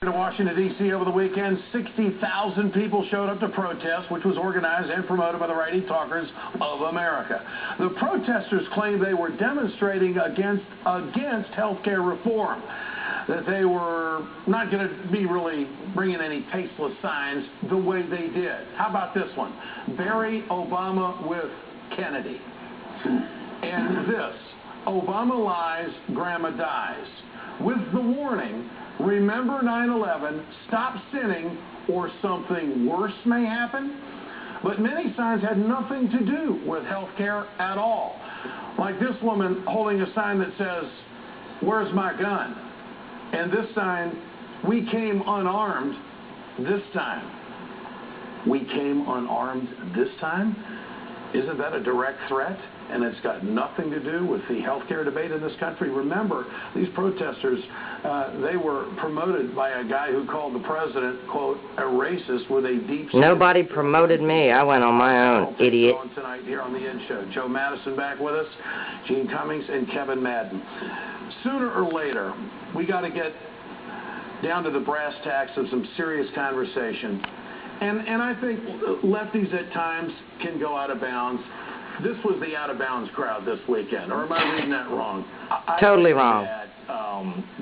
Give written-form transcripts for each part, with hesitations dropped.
In Washington, D.C. over the weekend, 60,000 people showed up to protest, which was organized and promoted by the Righty Talkers of America. The protesters claimed they were demonstrating against health care reform, that they were not going to be really bringing any tasteless signs the way they did. How about this one? Bury Obama with Kennedy. And this, Obama lies, Grandma dies. With the warning, remember 9/11, stop sinning, or something worse may happen. But many signs had nothing to do with health care at all. Like this woman holding a sign that says, "Where's my gun?" And this sign, "We came unarmed this time." We came unarmed this time? Isn't that a direct threat? And it's got nothing to do with the health care debate in this country. Remember, these protesters, they were promoted by a guy who called the president, quote, a racist with a deep... Nobody promoted me. I went on my own, idiot. Tonight here on the Ed Show. Joe Madison back with us, Gene Cummings, and Kevin Madden. Sooner or later, we got to get down to the brass tacks of some serious conversation. And I think lefties at times can go out of bounds. This was the out-of-bounds crowd this weekend, or am I reading that wrong? Totally wrong.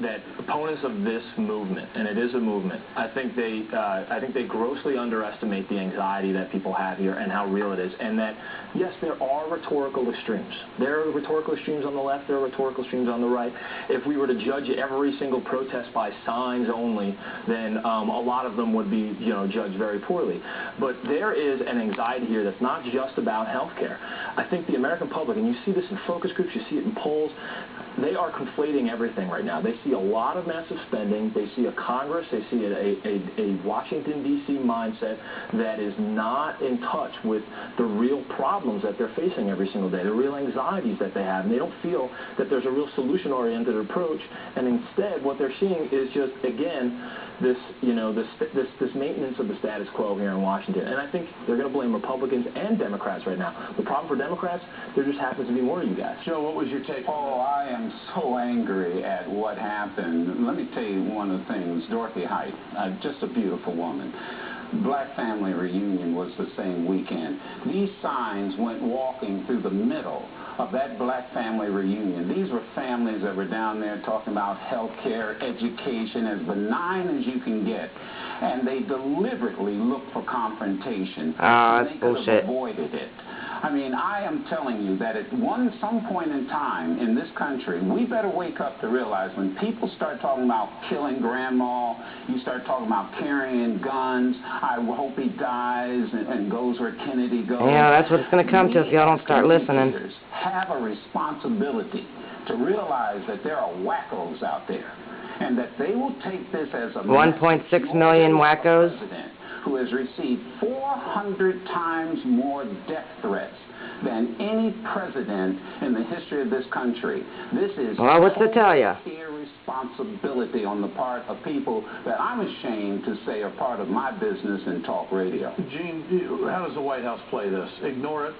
That opponents of this movement, and it is a movement, I think they grossly underestimate the anxiety that people have here and how real it is. And that, yes, there are rhetorical extremes. There are rhetorical extremes on the left. There are rhetorical extremes on the right. If we were to judge every single protest by signs only, then a lot of them would be, judged very poorly. But there is an anxiety here that's not just about health care. I think the American public, and you see this in focus groups, you see it in polls, they are conflating everything right now. They see a lot of massive spending. They see a Congress. They see a Washington, D.C. mindset that is not in touch with the real problems that they're facing every single day, the real anxieties that they have. And they don't feel that there's a real solution-oriented approach. And instead, what they're seeing is just, again, this maintenance of the status quo here in Washington. And I think they're going to blame Republicans and Democrats right now. The problem for Democrats, there just happens to be more of you guys. Joe, what was your take? Oh, I am so angry at what happened. Let me tell you one of the things. Dorothy Height, just a beautiful woman. Black family reunion was the same weekend. These signs went walking through the middle of that black family reunion. These were families that were down there talking about health care, education, as benign as you can get. And they deliberately looked for confrontation. That's they could bullshit. have avoided it. I mean, I am telling you that at some point in time in this country, we better wake up to realize when people start talking about killing grandma, you start talking about carrying guns, I hope he dies and goes where Kennedy goes. Yeah, that's what it's going to come to if y'all don't start listening. Have a responsibility to realize that there are wackos out there and that they will take this as a 1.6 million wackos. Who has received 400 times more death threats than any president in the history of this country. This is well, what's to tell you? Irresponsibility on the part of people that I'm ashamed to say are part of my business in talk radio. Gene, how does the White House play this? Ignore it?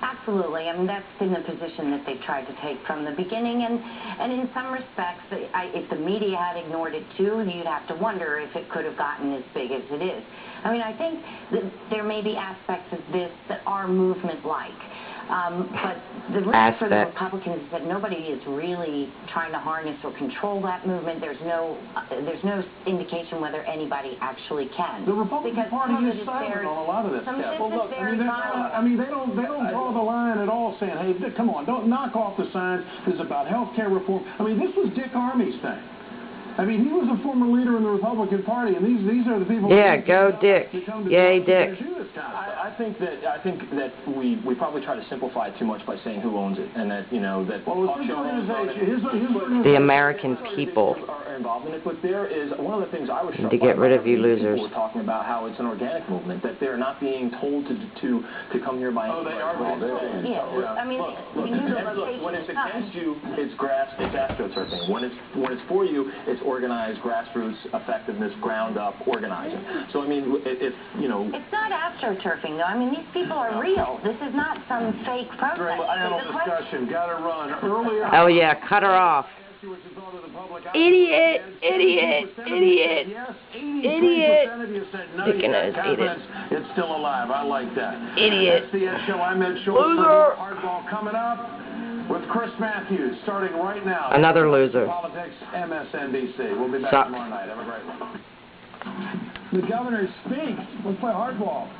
Absolutely. I mean, that's been the position that they've tried to take from the beginning. And in some respects, if the media had ignored it too, you'd have to wonder if it could have gotten as big as it is. I mean, I think that there may be aspects of this that are movement-like. But the reason for the Republicans is that nobody is really trying to harness or control that movement. There's no indication whether anybody actually can. The Republican Party is silent on a lot of this stuff. Well, look, I mean, they don't draw the line at all, saying, "Hey, come on, don't knock off the signs. This is about health care reform." I mean, this was Dick Armey's thing. I mean, he was a former leader in the Republican Party, and these are the people. Yeah, go Dick. Yay, Dick. I think that we probably try to simplify it too much by saying who owns it, and that that the American people are involved in it. But there is one of the things I was struck to get rid of you losers. People were talking about how it's an organic movement, that they're not being told to come here by. Oh, they are. Yeah. I mean, look, when it's against you, it's astroturfing. When it's for you, it's organized grassroots effectiveness, ground up organizing. So I mean, if it's not astroturfing though. I mean, these people are real. This is not some fake protest. Panel discussion. Got to run earlier. Oh yeah, cut her off. what you thought of the public. Idiot, idiot, idiot, yes, idiot. 83% of you said no. Sticking his Confidence it's still alive. I like that. Idiot. That's the Ed Show. I'm Ed Show. Loser. Hardball coming up with Chris Matthews starting right now. Another loser. Politics, MSNBC. We'll be back Sucks. tomorrow night. Have a great one. The governor speaks. Let's play hardball.